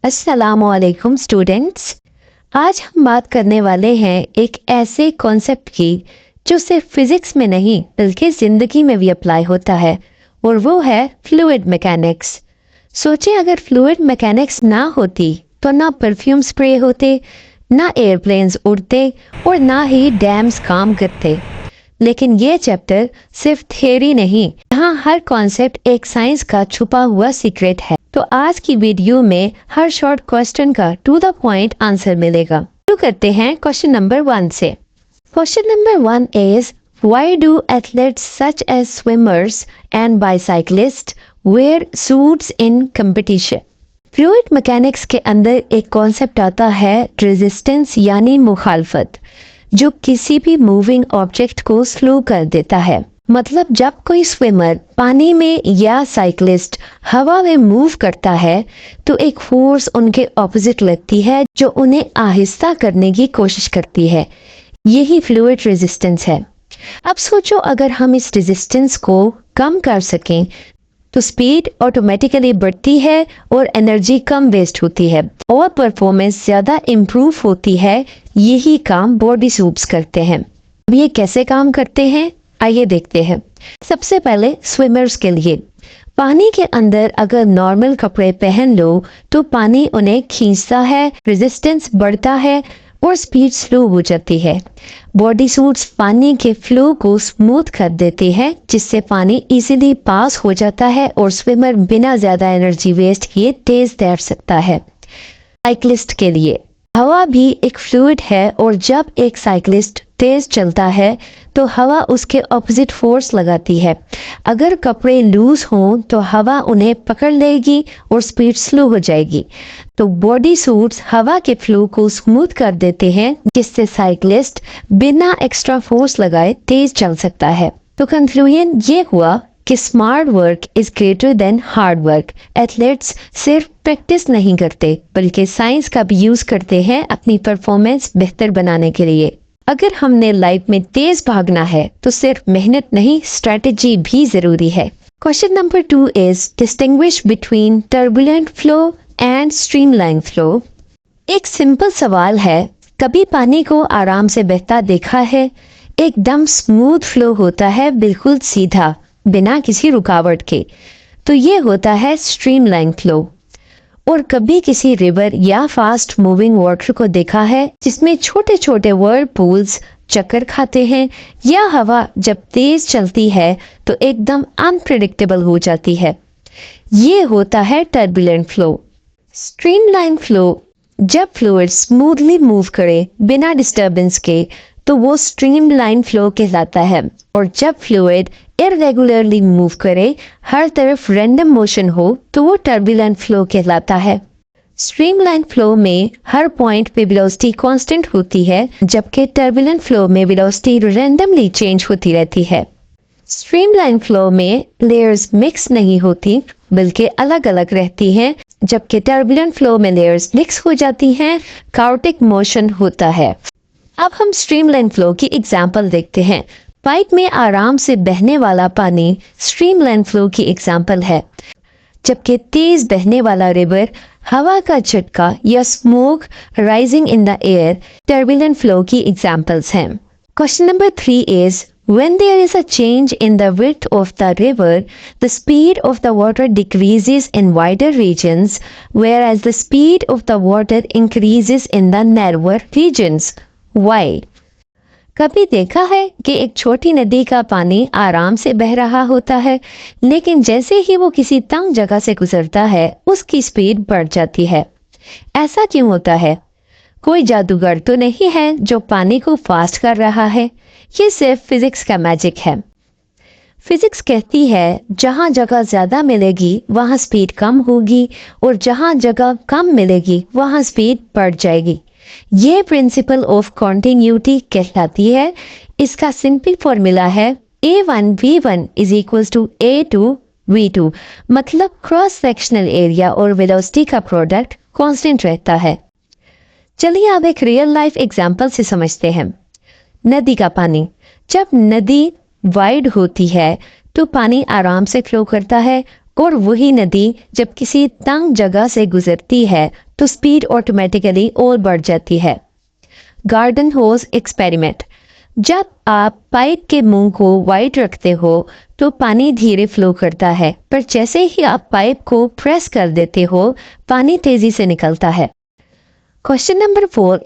अस्सलामुअलैकुम स्टूडेंट्स। आज हम बात करने वाले हैं एक ऐसे कॉन्सेप्ट की जो सिर्फ फिजिक्स में नहीं बल्कि ज़िंदगी में भी अप्लाई होता है, और वो है फ्लूइड मैकेनिक्स। सोचें, अगर फ्लूइड मैकेनिक्स ना होती तो ना परफ्यूम स्प्रे होते, ना एयरप्लेन्स उड़ते और ना ही डैम्स काम करते। लेकिन ये चैप्टर सिर्फ थियोरी नहीं, यहाँ हर कॉन्सेप्ट एक साइंस का छुपा हुआ सीक्रेट है। तो आज की वीडियो में हर शॉर्ट क्वेश्चन का टू द पॉइंट आंसर मिलेगा। शुरू करते हैं क्वेश्चन नंबर 1 से। Question number 1 is why do athletes such as swimmers and bicyclist wear suits in competition. Fluid mechanics के अंदर एक कॉन्सेप्ट आता है रेजिस्टेंस यानी मुखालफत, जो किसी भी मूविंग ऑब्जेक्ट को स्लो कर देता है। मतलब जब कोई स्विमर पानी में या साइकिलिस्ट हवा में मूव करता है तो एक फोर्स उनके ऑपोजिट लगती है जो उन्हें आहिस्ता करने की कोशिश करती है। यही फ्लूइड रेजिस्टेंस है। अब सोचो, अगर हम इस रेजिस्टेंस को कम कर सकें तो स्पीड ऑटोमेटिकली बढ़ती है और एनर्जी कम वेस्ट होती है और परफॉर्मेंस ज़्यादा इम्प्रूव होती है। यही काम बॉडी सूट्स करते हैं। अब ये कैसे काम करते हैं, आइए देखते हैं। सबसे पहले स्विमर्स के लिए, पानी के अंदर अगर नॉर्मल कपड़े पहन लो तो पानी उन्हें खींचता है, रेजिस्टेंस बढ़ता है और स्पीड स्लो हो जाती है। बॉडी सूट्स पानी के फ्लो को स्मूथ कर देते हैं, जिससे पानी इजीली पास हो जाता है और स्विमर बिना ज़्यादा एनर्जी वेस्ट किए तेज तैर सकता है। साइक्लिस्ट के लिए, हवा भी एक फ्लूइड है और जब एक साइक्लिस्ट तेज चलता है तो हवा उसके ऑपोजिट फोर्स लगाती है। अगर कपड़े लूज हों तो हवा उन्हें पकड़ लेगी और स्पीड स्लो हो जाएगी। तो बॉडी सूट्स हवा के फ्लो को स्मूथ कर देते हैं, जिससे साइक्लिस्ट बिना एक्स्ट्रा फोर्स लगाए तेज चल सकता है। तो कंक्लूजन ये हुआ कि smart work is greater than hard work. Athletes सिर्फ प्रैक्टिस नहीं करते बल्कि साइंस का भी यूज करते हैं अपनी परफॉर्मेंस बेहतर बनाने के लिए। अगर हमने लाइफ में तेज भागना है तो सिर्फ मेहनत नहीं, स्ट्रेटेजी भी जरूरी है। Question number 2 is distinguish between turbulent flow and streamline flow. एक सिंपल सवाल है, कभी पानी को आराम से बहता देखा है? एकदम स्मूथ फ्लो होता है, बिल्कुल सीधा, बिना किसी रुकावट के। तो ये होता है स्ट्रीमलाइन फ्लो। और कभी किसी रिवर या फास्ट मूविंग वाटर को देखा है जिसमें छोटे छोटे व्हर्लपूल्स चक्कर खाते हैं, या हवा जब तेज चलती है तो एकदम अनप्रेडिक्टेबल हो जाती है? ये होता है टर्बुलेंट फ्लो। स्ट्रीमलाइन फ्लो, जब फ्लूइड स्मूथली मूव करे बिना डिस्टर्बेंस के तो वो स्ट्रीमलाइन फ्लो कहलाता है। और जब फ्लूइड इरेगुलरली मूव करे, हर तरफ रैंडम मोशन हो, तो वो टर्बुलेंट फ्लो कहलाता है। स्ट्रीमलाइन फ्लो में हर पॉइंट पे वेलोसिटी कांस्टेंट होती है, जबकि टर्बुलेंट फ्लो में वेलोसिटी रैंडमली चेंज होती रहती है। स्ट्रीमलाइन फ्लो में लेयर्स मिक्स नहीं होती बल्कि अलग अलग रहती हैं, जबकि टर्बुलेंट फ्लो में लेयर्स मिक्स हो जाती हैं, काओटिक मोशन होता है। अब हम स्ट्रीमलाइन फ्लो की एग्जाम्पल देखते हैं। पाइप में आराम से बहने वाला पानी स्ट्रीमलाइन फ्लो की एग्जाम्पल है, जबकि तेज बहने वाला रिवर, हवा का झटका या smoke rising in the air turbulent flow की एग्जाम्पल्स हैं। Question number 3 is when there is a change in the width of the river, the speed of the water decreases in wider regions, whereas the speed of the water increases in the narrower regions. Why? कभी देखा है कि एक छोटी नदी का पानी आराम से बह रहा होता है, लेकिन जैसे ही वो किसी तंग जगह से गुजरता है उसकी स्पीड बढ़ जाती है। ऐसा क्यों होता है? कोई जादूगर तो नहीं है जो पानी को फास्ट कर रहा है, ये सिर्फ फिजिक्स का मैजिक है। फिजिक्स कहती है जहाँ जगह ज़्यादा मिलेगी वहाँ स्पीड कम होगी, और जहाँ जगह कम मिलेगी वहाँ स्पीड बढ़ जाएगी। ये प्रिंसिपल ऑफ कॉन्टिन्यूटी कहलाती है। इसका सिंपल फॉर्मूला है A1V1 is equals to A2V2। मतलब क्रॉस सेक्शनल एरिया और वेलोसिटी का प्रोडक्ट कांस्टेंट रहता है। चलिए अब एक रियल लाइफ एग्जांपल से समझते हैं। नदी का पानी, जब नदी वाइड होती है तो पानी आराम से फ्लो करता है, और वही नदी जब किसी तंग जगह से गुजरती है तो स्पीड ऑटोमेटिकली और बढ़ जाती है। गार्डन होज एक्सपेरिमेंट। जब आप पाइप के मुंह को वाइड रखते हो तो पानी धीरे फ्लो करता है, पर जैसे ही आप पाइप को प्रेस कर देते हो पानी तेजी से निकलता है। Question number 4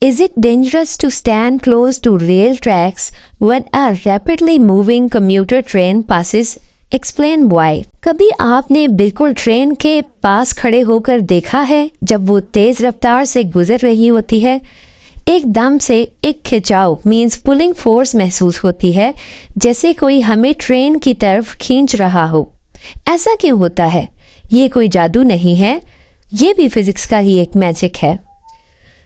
is it dangerous to stand close to rail tracks when a rapidly moving commuter train passes? Explain why. कभी आपने बिल्कुल ट्रेन के पास खड़े होकर देखा है जब वो तेज रफ्तार से गुजर रही होती है? एकदम से एक खिंचाव मीन्स पुलिंग फोर्स महसूस होती है, जैसे कोई हमें ट्रेन की तरफ खींच रहा हो। ऐसा क्यों होता है? ये कोई जादू नहीं है, ये भी फिजिक्स का ही एक मैजिक है।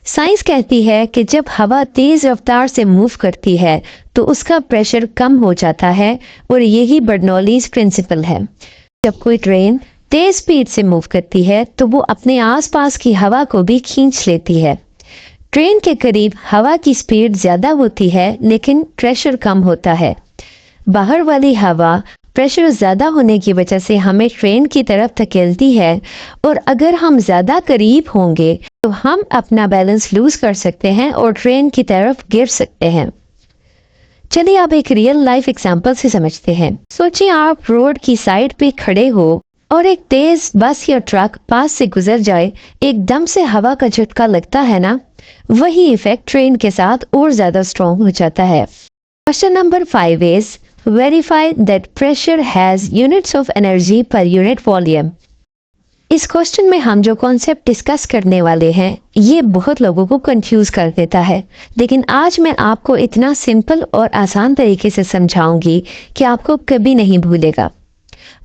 साइंस कहती है कि जब हवा तेज रफ्तार से मूव करती है तो उसका प्रेशर कम हो जाता है, और यही बर्नौलीज प्रिंसिपल है। जब कोई ट्रेन तेज स्पीड से मूव करती है तो वो अपने आसपास की हवा को भी खींच लेती है। ट्रेन के करीब हवा की स्पीड ज्यादा होती है लेकिन प्रेशर कम होता है। बाहर वाली हवा प्रेशर ज्यादा होने की वजह से हमें ट्रेन की तरफ धकेलती है, और अगर हम ज्यादा करीब होंगे तो हम अपना बैलेंस लूज कर सकते हैं और ट्रेन की तरफ गिर सकते हैं। चलिए आप एक रियल लाइफ एग्जांपल से समझते हैं। सोचिए आप रोड की साइड पे खड़े हो और एक तेज बस या ट्रक पास से गुजर जाए, एकदम से हवा का झटका लगता है ना, वही इफेक्ट ट्रेन के साथ और ज्यादा स्ट्रॉन्ग हो जाता है। Question number 5 is verify that pressure has units of energy per unit volume. इस क्वेश्चन में हम जो कॉन्सेप्ट डिस्कस करने वाले हैं ये बहुत लोगों को कंफ्यूज कर देता है, लेकिन आज मैं आपको इतना सिंपल और आसान तरीके से समझाऊंगी कि आपको कभी नहीं भूलेगा।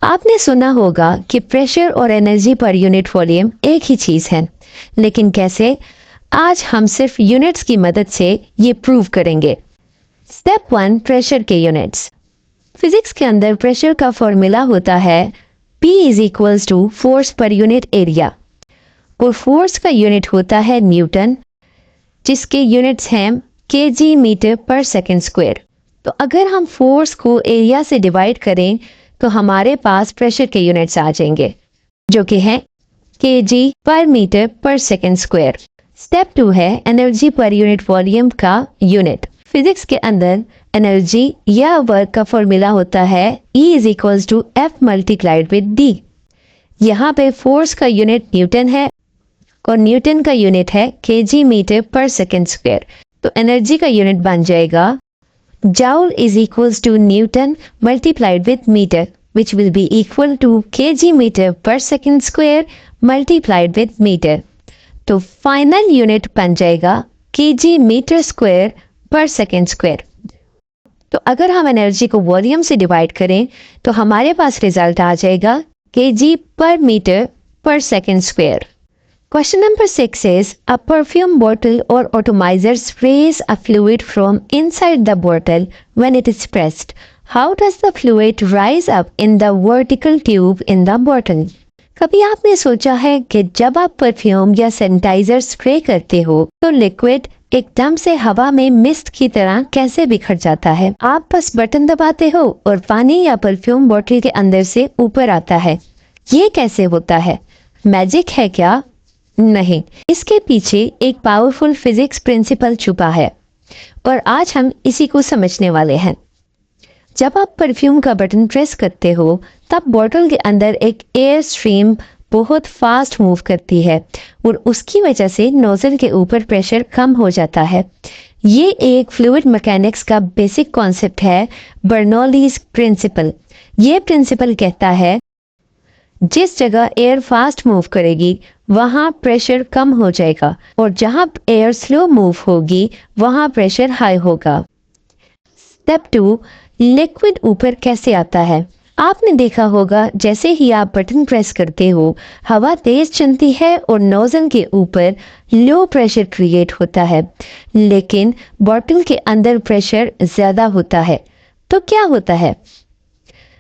आपने सुना होगा कि प्रेशर और एनर्जी पर यूनिट वॉल्यूम एक ही चीज है, लेकिन कैसे? आज हम सिर्फ यूनिट्स की मदद से ये प्रूव करेंगे। स्टेप 1, प्रेशर के यूनिट्स। फिजिक्स के अंदर प्रेशर का फॉर्मूला होता है P इज टू फोर्स पर यूनिट एरिया, और फोर्स का यूनिट होता है न्यूटन, जिसके यूनिट्स हैं kg मीटर पर सेकेंड स्क्वायर। तो अगर हम फोर्स को एरिया से डिवाइड करें तो हमारे पास प्रेशर के यूनिट्स आ जाएंगे, जो कि हैं kg पर मीटर पर सेकेंड स्क्वायर। स्टेप 2 है एनर्जी पर यूनिट वॉल्यूम का यूनिट। फिजिक्स के अंदर एनर्जी या वर्क का फॉर्मूला होता है E is equals to F multiplied with D। यहाँ पे फोर्स का यूनिट न्यूटन है और न्यूटन का यूनिट है kg मीटर पर सेकेंड स्क्वायर। तो एनर्जी का यूनिट बन जाएगा joule is equals to newton multiplied with metre, which will be equal to kg metre पर second square multiplied with metre. तो फाइनल यूनिट बन जाएगा kg मीटर स्क्वायर पर सेकेंड स्क्वायर। तो अगर हम एनर्जी को वॉल्यूम से डिवाइड करें तो हमारे पास रिजल्ट आ जाएगा kg पर मीटर पर second square. Question number 6 is a perfume bottle और एटॉमाइजर sprays a fluid from inside the bottle when it is pressed. How does the fluid rise up in the vertical tube in the bottle? कभी आपने सोचा है कि जब आप perfume या sanitiser spray करते हो तो लिक्विड एकदम से हवा में मिस्ट की तरह कैसे बिखर जाता है? आप बस बटन दबाते हो और पानी या परफ्यूम बोतल के अंदर से ऊपर आता है। ये कैसे होता है? मैजिक है क्या? नहीं, इसके पीछे एक पावरफुल फिजिक्स प्रिंसिपल छुपा है और आज हम इसी को समझने वाले हैं। जब आप परफ्यूम का बटन प्रेस करते हो तब बॉटल के अंदर एक एयर स्ट्रीम बहुत फास्ट मूव करती है और उसकी वजह से नोजल के ऊपर प्रेशर कम हो जाता है। ये एक फ्लूइड मैकेनिक्स का बेसिक कॉन्सेप्ट है, बर्नौलीज प्रिंसिपल। ये प्रिंसिपल कहता है जिस जगह एयर फास्ट मूव करेगी वहाँ प्रेशर कम हो जाएगा और जहाँ एयर स्लो मूव होगी वहाँ प्रेशर हाई होगा। स्टेप 2, लिक्विड ऊपर कैसे आता है? आपने देखा होगा जैसे ही आप बटन प्रेस करते हो हवा तेज चलती है और नोजल के ऊपर लो प्रेशर क्रिएट होता है, लेकिन बॉटल के अंदर प्रेशर ज्यादा होता है। तो क्या होता है?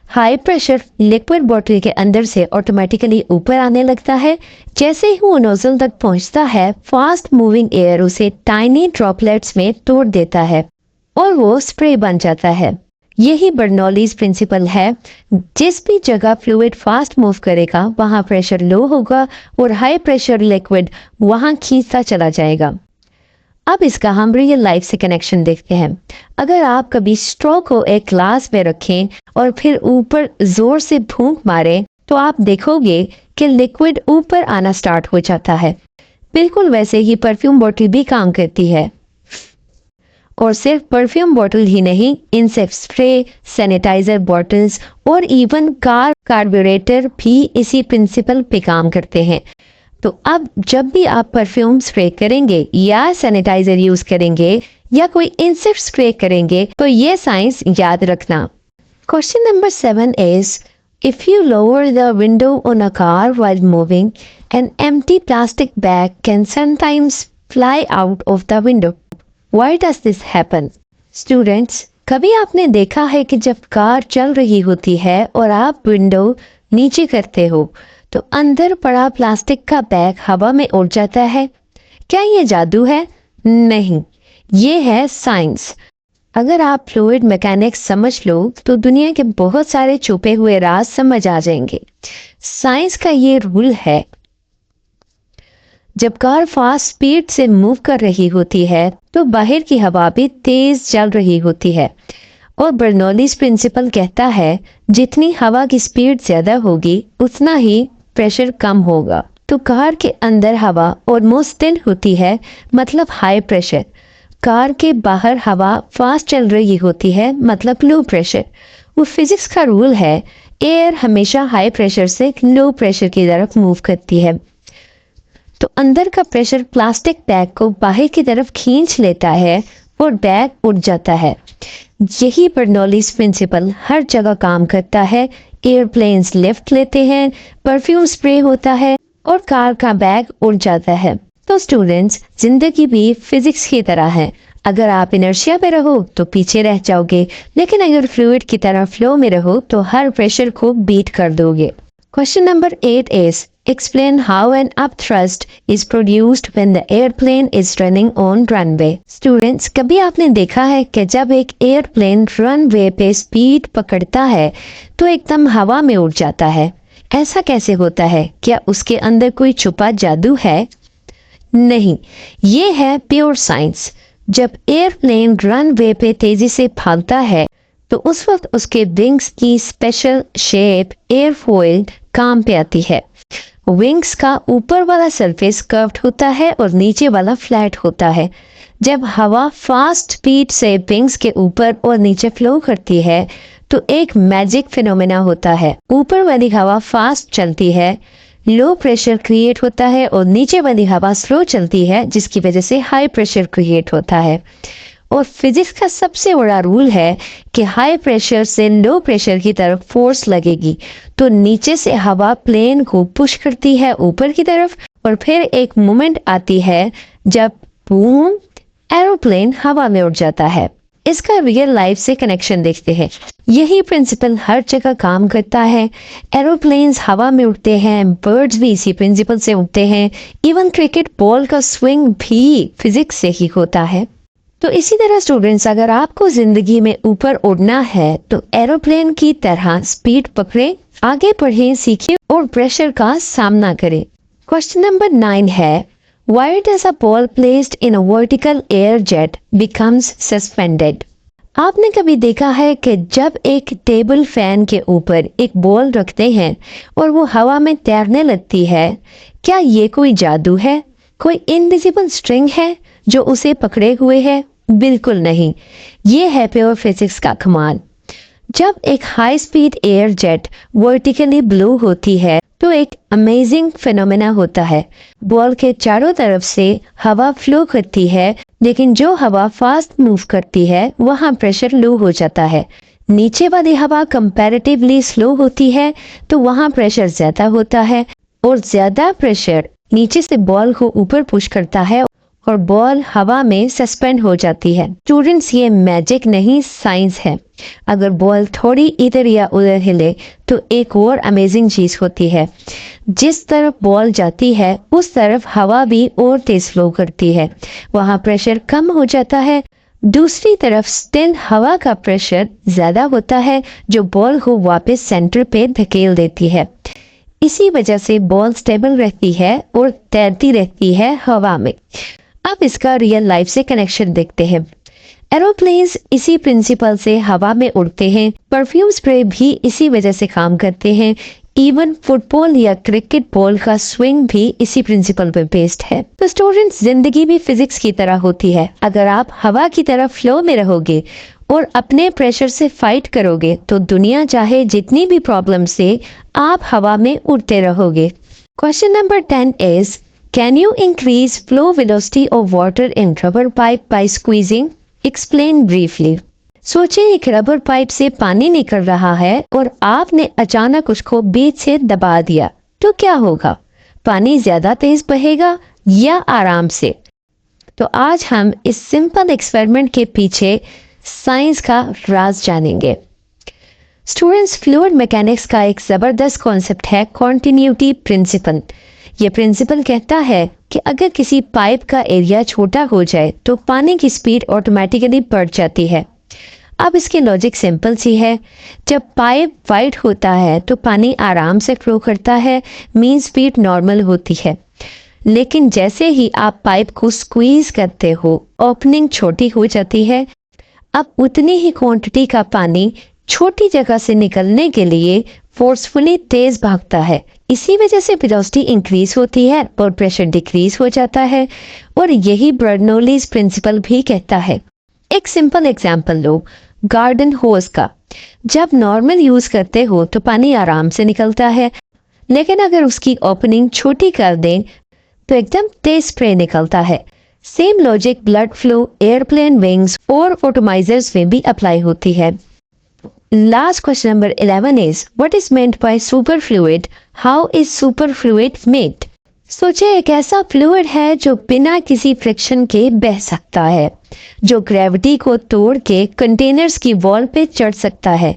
हाई प्रेशर लिक्विड बॉटल के अंदर से ऑटोमेटिकली ऊपर आने लगता है। जैसे ही वो नोजल तक पहुंचता है फास्ट मूविंग एयर उसे टाइनी ड्रॉपलेट्स में तोड़ देता है और वो स्प्रे बन जाता है। यही बर्नौलीज प्रिंसिपल है। जिस भी जगह फ्लूइड फास्ट मूव करेगा वहाँ प्रेशर लो होगा और हाई प्रेशर लिक्विड वहाँ खींचता चला जाएगा। अब इसका हम रियल लाइफ से कनेक्शन देखते हैं। अगर आप कभी स्ट्रॉ को एक ग्लास में रखें और फिर ऊपर जोर से फूंक मारें तो आप देखोगे कि लिक्विड ऊपर आना स्टार्ट हो जाता है। बिल्कुल वैसे ही परफ्यूम बोतल भी काम करती है। और सिर्फ परफ्यूम बोतल ही नहीं, इंसेक्ट स्प्रे, सैनिटाइजर बॉटल्स और इवन कार कार्बोरेटर भी इसी प्रिंसिपल पे काम करते हैं। तो अब जब भी आप परफ्यूम स्प्रे करेंगे या सैनिटाइजर यूज करेंगे या कोई इंसेक्ट स्प्रे करेंगे तो ये साइंस याद रखना। Question number 7 is, if you lower the window on a car while moving, an empty plastic bag can sometimes fly out of the window. Why does this happen? Students, कभी आपने देखा है कि जब कार चल रही होती है और आप विंडो नीचे करते हो तो अंदर पड़ा प्लास्टिक का बैग हवा में उड़ जाता है? क्या ये जादू है? नहीं, ये है साइंस। अगर आप फ्लूइड मैकेनिक्स समझ लो तो दुनिया के बहुत सारे छुपे हुए राज समझ आ जाएंगे। साइंस का ये रूल है, जब कार फास्ट स्पीड से मूव कर रही होती है तो बाहर की हवा भी तेज चल रही होती है। और बर्नौलीज प्रिंसिपल कहता है जितनी हवा की स्पीड ज्यादा होगी उतना ही प्रेशर कम होगा। तो कार के अंदर हवा ऑलमोस्ट थिन होती है, मतलब हाई प्रेशर। कार के बाहर हवा फास्ट चल रही होती है, मतलब लो प्रेशर। वो फिजिक्स का रूल है, एयर हमेशा हाई प्रेशर से लो प्रेशर की तरफ मूव करती है। तो अंदर का प्रेशर प्लास्टिक बैग को बाहर की तरफ खींच लेता है और बैग उड़ जाता है। यही बर्नौलीज प्रिंसिपल हर जगह काम करता है। एयरप्लेन्स लिफ्ट लेते हैं, परफ्यूम स्प्रे होता है और कार का बैग उड़ जाता है। तो स्टूडेंट्स, जिंदगी भी फिजिक्स की तरह है। अगर आप इनर्शिया में रहो तो पीछे रह जाओगे, लेकिन अगर फ्लूइड की तरह फ्लो में रहो तो हर प्रेशर को बीट कर दोगे। Question number 8 is, explain how an upthrust is produced when the airplane is running on runway. Students, कभी आपने देखा है कि जब एक एयरप्लेन रनवे पे स्पीड पकड़ता है तो एकदम हवा में उड़ जाता है? ऐसा कैसे होता है? क्या उसके अंदर कोई छुपा जादू है? नहीं, ये है प्योर साइंस। जब एयरप्लेन रनवे पे तेजी से भागता है तो उस वक्त उसके विंग्स की स्पेशल शेप एयरफॉइल काम पे आती है। विंग्स का ऊपर वाला सरफेस कर्व्ड होता है और नीचे वाला फ्लैट होता है। जब हवा फास्ट स्पीड से विंग्स के ऊपर और नीचे फ्लो करती है तो एक मैजिक फिनोमेना होता है। ऊपर वाली हवा फास्ट चलती है, लो प्रेशर क्रिएट होता है और नीचे वाली हवा स्लो चलती है, जिसकी वजह से हाई प्रेशर क्रिएट होता है। और फिजिक्स का सबसे बड़ा रूल है कि हाई प्रेशर से लो प्रेशर की तरफ फोर्स लगेगी तो नीचे से हवा प्लेन को पुश करती है ऊपर की तरफ और फिर एक मोमेंट आती है जब बूम, एरोप्लेन हवा में उड़ जाता है। इसका रियल लाइफ से कनेक्शन देखते हैं। यही प्रिंसिपल हर जगह काम करता है। एरोप्लेन्स हवा में उड़ते हैं, बर्ड्स भी इसी प्रिंसिपल से उड़ते हैं, इवन क्रिकेट बॉल का स्विंग भी फिजिक्स से ही होता है। तो इसी तरह स्टूडेंट्स, अगर आपको जिंदगी में ऊपर उड़ना है तो एरोप्लेन की तरह स्पीड पकड़े, आगे बढ़े, सीखे और प्रेशर का सामना करें। क्वेश्चन नंबर 9 है, why does a ball placed in a vertical air jet becomes suspended? आपने कभी देखा है कि जब एक टेबल फैन के ऊपर एक बॉल रखते हैं और वो हवा में तैरने लगती है, क्या ये कोई जादू है? कोई इनविजिबल स्ट्रिंग है जो उसे पकड़े हुए है? बिल्कुल नहीं, ये है प्योर फिजिक्स का कमाल। जब एक high speed air jet vertically blow होती है तो एक अमेजिंग फिनोमेना होता है। बॉल के चारों तरफ से हवा फ्लो करती है, लेकिन जो हवा फास्ट मूव करती है वहाँ प्रेशर लो हो जाता है। नीचे वाली हवा कंपैरेटिवली स्लो होती है तो वहाँ प्रेशर ज्यादा होता है और ज्यादा प्रेशर नीचे से बॉल को ऊपर पुश करता है और बॉल हवा में सस्पेंड हो जाती है। स्टूडेंट्स, ये मैजिक नहीं, साइंस है। अगर बॉल थोड़ी इधर या उधर हिले तो एक और अमेजिंग चीज होती है। जिस तरफ बॉल जाती है उस तरफ हवा भी और तेज फ्लो करती है, वहाँ प्रेशर कम हो जाता है, दूसरी तरफ स्टिल हवा का प्रेशर ज्यादा होता है जो बॉल को वापस सेंटर पे धकेल देती है। इसी वजह से बॉल स्टेबल रहती है और तैरती रहती है हवा में। अब इसका रियल लाइफ से कनेक्शन देखते हैं। एरोप्लेन्स इसी प्रिंसिपल से हवा में उड़ते हैं। परफ्यूम स्प्रे भी इसी वजह से काम करते हैं। इवन फुटबॉल या क्रिकेट बॉल का स्विंग भी इसी प्रिंसिपल पे बेस्ड है। तो स्टूडेंट्स, जिंदगी भी फिजिक्स की तरह होती है। अगर आप हवा की तरह फ्लो में रहोगे और अपने प्रेशर से फाइट करोगे तो दुनिया चाहे जितनी भी प्रॉब्लम से आप हवा में उड़ते रहोगे। Question number 10 is, can you increase flow velocity of water in rubber pipe by squeezing? Explain briefly. सोचिए एक रबर पाइप से पानी निकल रहा है और आपने अचानक उसको बीच से दबा दिया, तो क्या होगा? पानी ज्यादा तेज बहेगा या आराम से? तो आज हम इस सिंपल एक्सपेरिमेंट के पीछे साइंस का राज जानेंगे। स्टूडेंट्स, फ्लूइड मैकेनिक्स का एक जबरदस्त कॉन्सेप्ट है कॉन्टिन्यूटी प्रिंसिपल। ये प्रिंसिपल कहता है कि अगर किसी पाइप का एरिया छोटा हो जाए तो पानी की स्पीड ऑटोमेटिकली बढ़ जाती है। अब इसकी लॉजिक सिंपल सी है। जब पाइप वाइड होता है तो पानी आराम से फ्लो करता है, मीन स्पीड नॉर्मल होती है। लेकिन जैसे ही आप पाइप को स्क्वीज करते हो, ओपनिंग छोटी हो जाती है। अब उतनी ही क्वांटिटी का पानी छोटी जगह से निकलने के लिए फोर्सफुली तेज भागता है। इसी वजह से वेलोसिटी इंक्रीज होती है और प्रेशर डिक्रीज हो जाता है, और यही बर्नौलीज प्रिंसिपल भी कहता है। एक सिंपल एग्जांपल लो गार्डन होज का। जब नॉर्मल यूज करते हो तो पानी आराम से निकलता है, लेकिन अगर उसकी ओपनिंग छोटी कर दें तो एकदम तेज स्प्रे निकलता है। Same logic blood flow, airplane wings और ऑटोमाइजर्स में भी अप्लाई होती है। Last question number 11 is, what is meant by super fluid? How is super fluid made? सोचिए एक ऐसा फ्लूइड है जो बिना किसी फ्रिक्शन के बह सकता है, जो ग्रेविटी को तोड़ के कंटेनर्स की वॉल पे चढ़ सकता है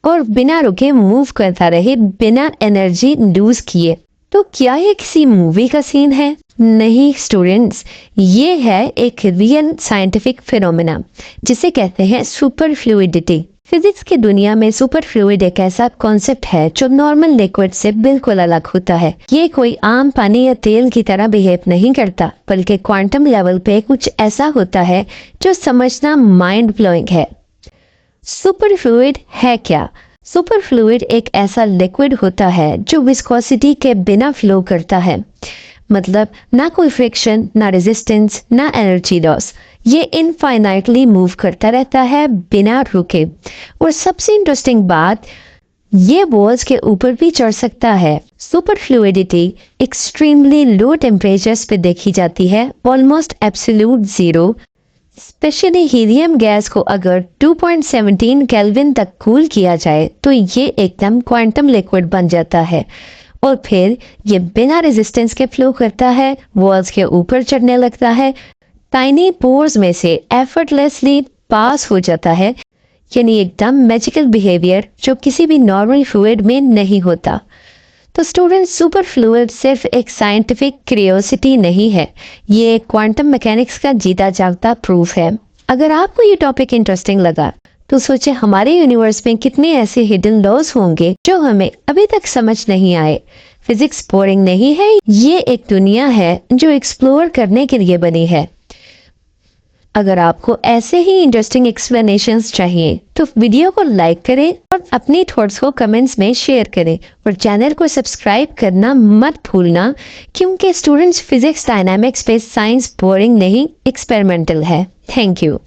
और बिना रुके मूव करता रहे, बिना एनर्जी लूज किए। तो क्या ये किसी मूवी का सीन है? नहीं स्टूडेंट्स, ये है एक रियल साइंटिफिक फिनोमेना जिसे कहते हैं सुपर फ्लूइडिटी। फिजिक्स की दुनिया में सुपर फ्लूइड एक ऐसा कॉन्सेप्ट है जो नॉर्मल लिक्विड से बिल्कुल अलग होता है। ये कोई आम पानी या तेल की तरह बिहेव नहीं करता, बल्कि क्वांटम लेवल पे कुछ ऐसा होता है जो समझना माइंड ब्लोइंग है। सुपर फ्लूइड है क्या? सुपर फ्लूइड एक ऐसा लिक्विड होता है जो विस्कोसिटी के बिना फ्लो करता है। मतलब ना कोई फ्रिक्शन, ना रेजिस्टेंस, ना एनर्जी लॉस। ये इनफाइनाइटली मूव करता रहता है बिना रुके। और सबसे इंटरेस्टिंग बात, ये वॉल्स के ऊपर भी चढ़ सकता है। Super fluidity extremely low temperatures पे देखी जाती है, almost absolute zero. Specially helium gas को अगर 2.17 केल्विन तक कूल किया जाए तो ये एकदम क्वांटम लिक्विड बन जाता है, और फिर ये बिना रेजिस्टेंस के फ्लो करता है, वॉल्स के ऊपर चढ़ने लगता है, टाइनी पोर्स में से एफर्टलेसली पास हो जाता है। यानी एकदम मैजिकल बिहेवियर जो किसी भी नॉर्मल फ्लूइड में नहीं होता। तो स्टूडेंट, सुपर फ्लूइड सिर्फ एक साइंटिफिक क्यूरियोसिटी नहीं है, ये क्वांटम मैकेनिक्स का जीता जागता प्रूफ है। अगर आपको ये टॉपिक इंटरेस्टिंग लगा तो सोचे हमारे यूनिवर्स में कितने ऐसे हिडन लॉज होंगे जो हमें अभी तक समझ नहीं आए। फिजिक्स बोरिंग नहीं है, ये एक दुनिया है जो एक्सप्लोर करने के लिए बनी है। अगर आपको ऐसे ही इंटरेस्टिंग एक्सप्लेनेशंस चाहिए तो वीडियो को लाइक करें और अपनी थॉट्स को कमेंट्स में शेयर करें, और चैनल को सब्सक्राइब करना मत भूलना, क्योंकि स्टूडेंट्स फिजिक्स डायनामिक्स पे साइंस बोरिंग नहीं, एक्सपेरिमेंटल है। Thank you.